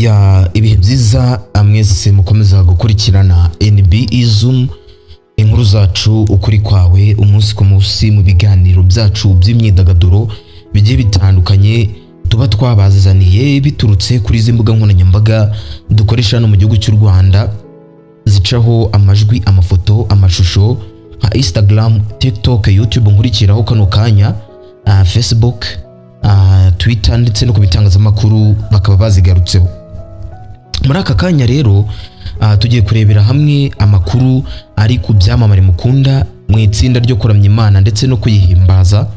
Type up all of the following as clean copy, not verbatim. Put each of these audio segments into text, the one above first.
ya ibihe byiza amwese mukomeza gukurikirana NB Zoom inkuru zacu ukuri kwawe umunsi ku munsi mu biganiro byacu by'imyidagaduro bigiye bitandukanye tuba twabazaniye biturutse kuri zimbuga nkoranyambaga dukoresha no mu gihugu cy'u Rwanda zicaho amajwi, amafoto, amashusho nka Instagram, TikTok, YouTube nkurikiraho kano kanya, Facebook, Twitter ndetse no kubitangazamakuru bakaba bazigarutseho. Muri aka kanya rero tugiye kurebera hamwe amakuru ari ku byamamare mukunda mu itsinda ryo kuramya Imana ndetse no kuyihimbaza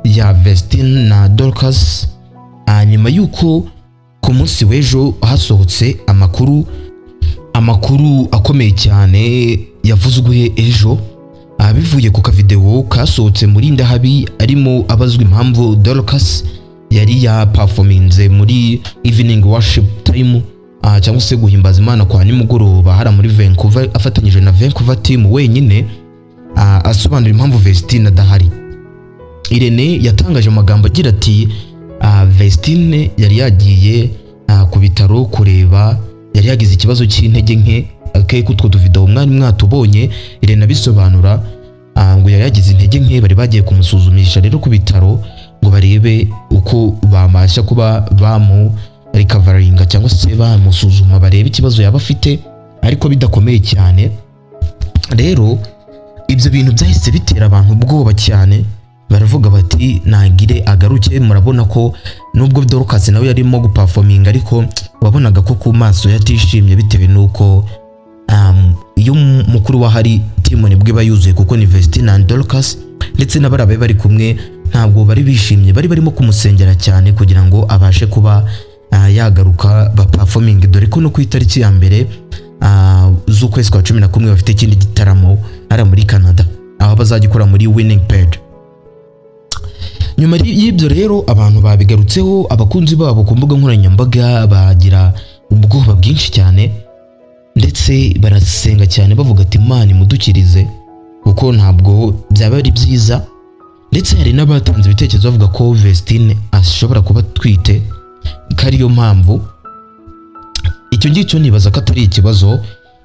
ya Vestine na Dorcas, nyuma yuko ku munsi w'ejo hasohotse amakuru akomeye cyane yavuzwe ejo bivuye ku kavideo kasohotse muri Ndahabi arimo abazwe impamvu Dorcas yari ya performinze muri evening worship time cyangwa se guhimbaza Imana kwa nimugoroba hara muri Vancouver afatanyije na Vancouver team wenyine, asobanura impamvu Vestine adahari. Irene yatangaje amagambo agira ati Vestine yari yagiye ku bitaro kureba, yari yagize ikibazo cy'intege nke akeye kutwo tuvideo mwari mwatubonye. Irene abisobanura ngo yari yagize intege nke, bari bagiye kumusuzumisha rero ku bitaro ngo barebe uko bamasha kuba bamu recoveringa cyangwa se bamusuzuma barebe ikibazo yaba afite ariko bidakomeye cyane. Rero ibyo bintu byahise bitera abantu ubwoba cyane, baravuga bati nagire agaruke. Murabona ko nubwo Dorcas nawe yarimo guperforminga ariko wabonaga ko ku maso yatishimye bitewe nuko iyo mukuru wa hari team nibwe bayuzuye kuko ni Vestine na Dorcas ndetse n'abarabe bari kumwe ntabwo bari bishimye, bari barimo kumusengera cyane kugira ngo abashe kuba yagaruka ba performing, dore ko no ku itariki ya mbere z'ukwezi kwa 11 bafite ikindi gitaramo ari muri Canada aho bazagikora muri Winnipeg. Nyuma y'ibyo rero abantu babigarutseho, abakunzi babo ku mbuga nkoranyambaga bagira ubwoba bwinshi cyane ndetse barasenga cyane bavuga ati Imana imudukirize kuko ntabwo byaba ari byiza. Ndetse hari n'abatanze ibitekerezo bavuga ko Vestine ashobora kuba twite, kariyo mpamvu icyo ngicyo nibaza ko atari ikibazo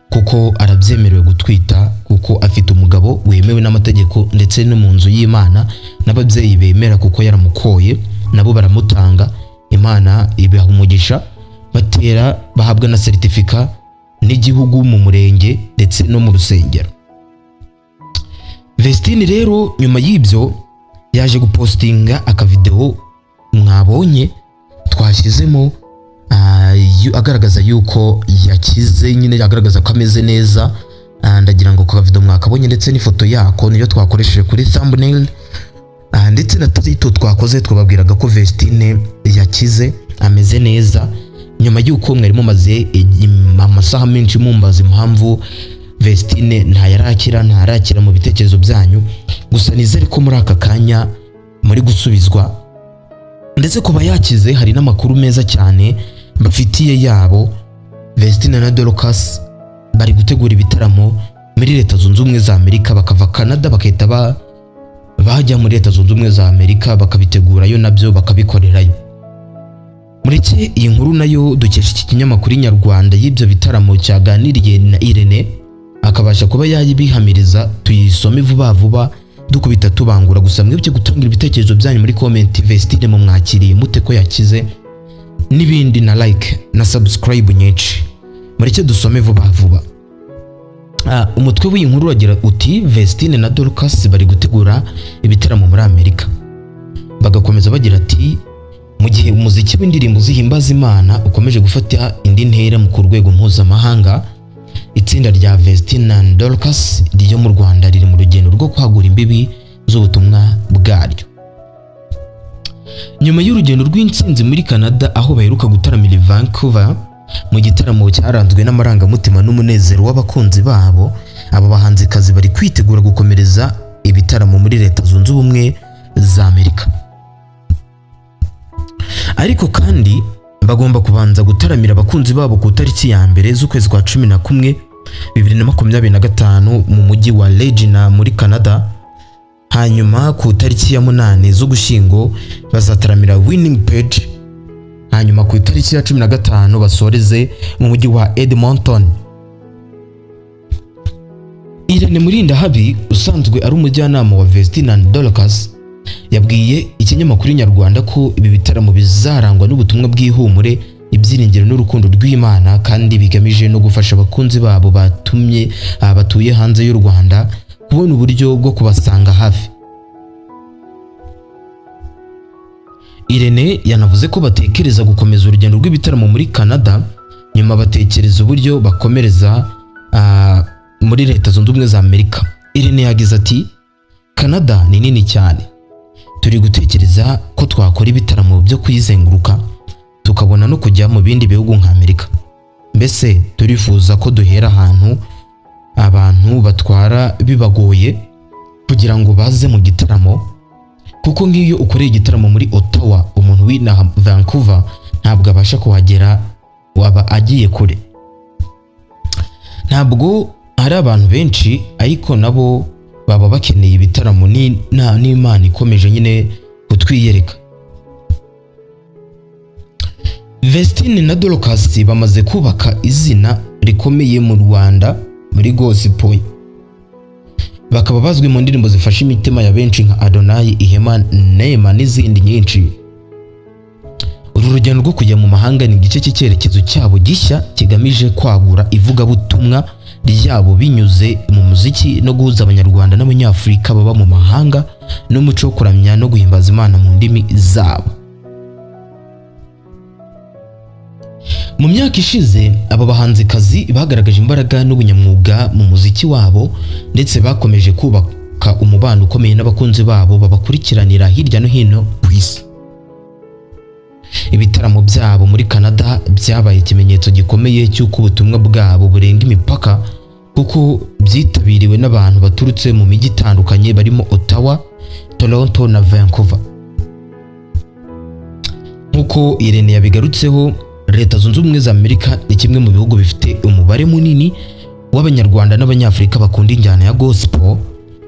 kuko arabyemerewe gutwita kuko afite umugabo wemewe n'amategeko ndetse no mu nzu y'Imana n'ababyeyi bemera kuko yaramukoye nabo baramutanga. Imana ibaha umugisha, bahabwa na certificate n'igihugu mu murenge ndetse no mu rusengero. Vestine rero nyuma y'ibyo yaje gupostinga akavideo mwabonye twashyizemo agaragaza yuko yakize, nyine agaragaza ko ameze neza. Ndagira ngo ku video mwakabonye ndetse n'ifoto yako niyo twakoresheje kuri thumbnail ndetse na title twakoze twababwiraga ko Vestine yakize ameze neza, nyuma yuko mwarimo maze amasaha menshi mumbaza impamvu Vestine ntayarakira mu bitekerezo byanyu. Gusa nizere ko muri aka kanya muri gusubizwa ndetse kuba yakize. Hari n'amakuru meza cyane bafitiye yabo. Vestine na Dorcas bari gutegura ibitaramo muri Leta Zunze Ubumwe za Amerika, bakava Canada bakahita bajya muri Leta Zunze Ubumwe za Amerika bakabitegurayo nabyo bakabikorerayo. Mureke iyi nkuru nayo dukesha iki kinyamakuru Nyarwanda y'ibyo bitaramo cyaganiriye na Irene akabasha kuba yayibihamiriza. Tuyisome vuba dukubita tubangura. Gusa mwebwe gutangira ibitekerezo byanyu muri comment. Vestine mu mwakiriye mute ko yakize n'ibindi, na like na subscribe nyinshi. Mureke dusome vuba. Umutwe w'iyi nkuru wagira uti Vestine na Dorcas bari gutegura ibitaramo muri Amerika. Bagakomeza bagira ati mu gihe umuziki w'indirimbo zihimbaza Imana ukomeje gufata indi ntera mu kurwego mpuzamahanga, itsinda rya Vestine na Dorcas ryo mu Rwanda riri mu rugendo rwo kwagura imbibi z'ubutumwa bwaryo. Nyuma y'urugendo rw'intsinzi muri Canada aho baheruka gutaramira Vancouver mu gitaramo cyaranzwe n'amarangamutima n'umunezero w'abakunzi babo, abo bahanzikazi bari kwitegura gukomereza ibitaramo muri Leta Zunze Ubumwe za Amerika. Ariko kandi bagomba kubanza gutaramira abakunzi babo ku tariki ya mbere z'ukwezi kwa 11 2025 mu mujyi wa Regina muri Canada. Hanyuma ku tariki ya 8 z'Ugushyingo bazataramira Winnipeg hanyuma ku itariki ya 15 basoreze mu mujyi wa Edmonton. Irene Murindahabi usanzwe ari umujyanama wa Vestine and Dorcas yabwiye ikinyamakuru Nyarwanda ko ibi bitaramo bizarangwa n'ubutumwa bw'ihumure, ibyiringiro n'urukundo rw'Imana kandi bigamije no gufasha abakunzi babo batuye hanze y'u Rwanda kubona uburyo bwo kubasanga hafi. Irene yanavuze ko batekereza gukomeza urugendo rw'ibitaramo muri Canada, nyuma batekereza uburyo bakomereza muri Leta Zunze Ubumwe za Amerika. Irene yagize ati Canada ni nini cyane, turi gutekereza ko twakora ibitaramo byo kwizenguruka tukabona no kujya mu bindi bihugu nka Amerika. Mbese turifuza ko duhera ahantu abantu batwara bibagoye kugira ngo baze mu gitaramo, kuko nk'iyo ukoreye igitaramo muri Ottawa umuntu w'ina Vancouver ntabwo abasha kuhagera, waba agiye kure. Ntabwo hari abantu benshi ariko nabo baba bakeneye ibitaramo n'Imana ikomeje nyine kutwiyereka. Vestine na Dorcas bamaze kubaka izina rikomeye mu Rwanda muri gospel, bakaba bazwi mu ndirimbo zifasha imitima ya benshi nka Adonai, Ihema, Neema n'izindi nyinshi. Uru rugendo rwo kujya mu mahanga ni igice cy'icyerekezo cyabo gishya kigamije kwagura ivugabutumwa ryabo binyuze mu muziki no guhuza Abanyarwanda n'Abanyafurika baba mu mahanga n'umuco wo kuramya no guhimbaza Imana mu ndimi zabo. Mu myaka ishize aba bahanzikazi bagaragaje imbaraga n'ubunyamwuga mu muziki wabo ndetse bakomeje kubaka umubano ukomeye n'abakunzi babo babakurikiranira hirya no hino ku isi. Ibitaramo byabo muri Canada byabaye ikimenyetso gikomeye cy'uko ubutumwa bwabo burenga imipaka, kuko byitabiriwe n'abantu baturutse mu mijyi itandukanye barimo Ottawa, Toronto na Vancouver. Nkuko Irene yabigarutseho, Leta Zunze Ubumwe za Amerika ni kimwe mu bihugu bifite umubare munini w'Abanyarwanda n'Abanyafurika bakunda injyana ya gospel,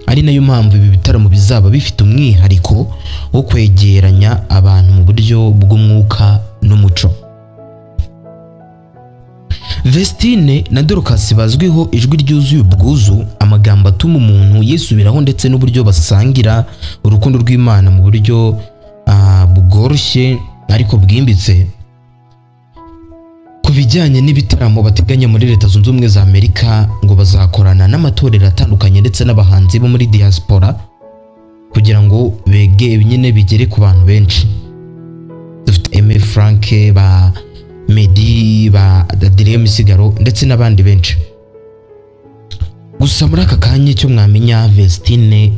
ari nayo mpamvu ibi bitaramo bizaba bifite umwihariko wo kwegeranya abantu mu buryo bw'umwuka n'umuco. Vestine na Dorcas bazwiho ijwi ryuzuye ubwuzu, amagambo atuma umuntu yisubiraho ndetse n'uburyo basangira urukundo rw'Imana mu buryo bworoshye ariko bwimbitse. Ku bijyanye n'ibitaramo bateganya muri Leta Zunze Ubumwe za Amerika, ngo bazakorana n'amatorero atandukanye ndetse n'abahanzi bo muri diaspora kugira ngo nyine bigere ku bantu benshi. Dufite Aimé Frank, ba Meddy, ba Adrien Misigaro ndetse n'abandi benshi. Gusa muri aka kanya cyo mwamenya Vestine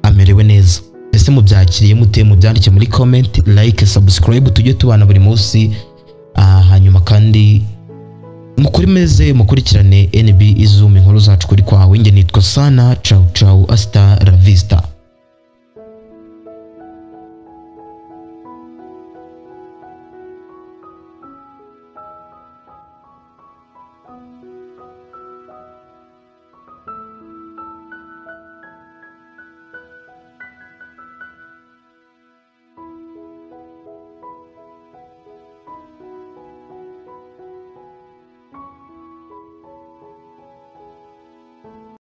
amerewe neza. Ese mubyakiriye mute? Mubyandike muri comment, like, subscribe tujye tubana buri munsi. Hanyuma kandi mukurikirane NB Izumi inkuru zacu kuri kwawe. Nge nitwa Sana. Ciao ciao, hasta la vista.